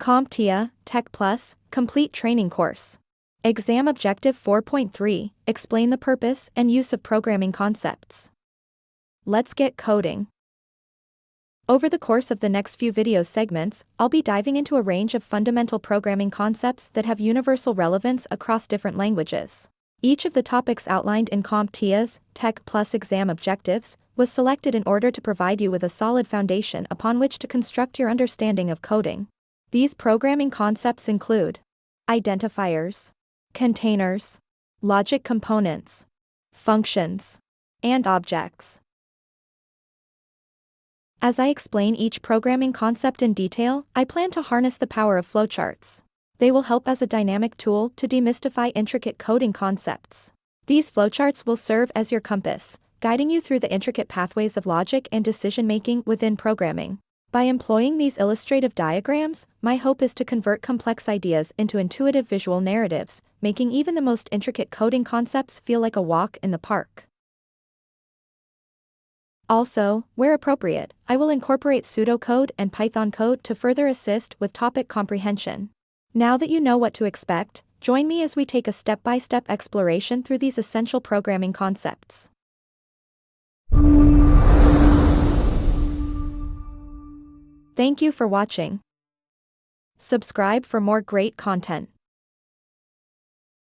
CompTIA Tech Plus Complete Training Course. Exam Objective 4.3 Explain the purpose and use of programming concepts. Let's get coding. Over the course of the next few video segments, I'll be diving into a range of fundamental programming concepts that have universal relevance across different languages. Each of the topics outlined in CompTIA's Tech Plus exam objectives was selected in order to provide you with a solid foundation upon which to construct your understanding of coding. These programming concepts include identifiers, containers, logic components, functions, and objects. As I explain each programming concept in detail, I plan to harness the power of flowcharts. They will help as a dynamic tool to demystify intricate coding concepts. These flowcharts will serve as your compass, guiding you through the intricate pathways of logic and decision-making within programming. By employing these illustrative diagrams, my hope is to convert complex ideas into intuitive visual narratives, making even the most intricate coding concepts feel like a walk in the park. Also, where appropriate, I will incorporate pseudocode and Python code to further assist with topic comprehension. Now that you know what to expect, join me as we take a step-by-step exploration through these essential programming concepts. Thank you for watching. Subscribe for more great content.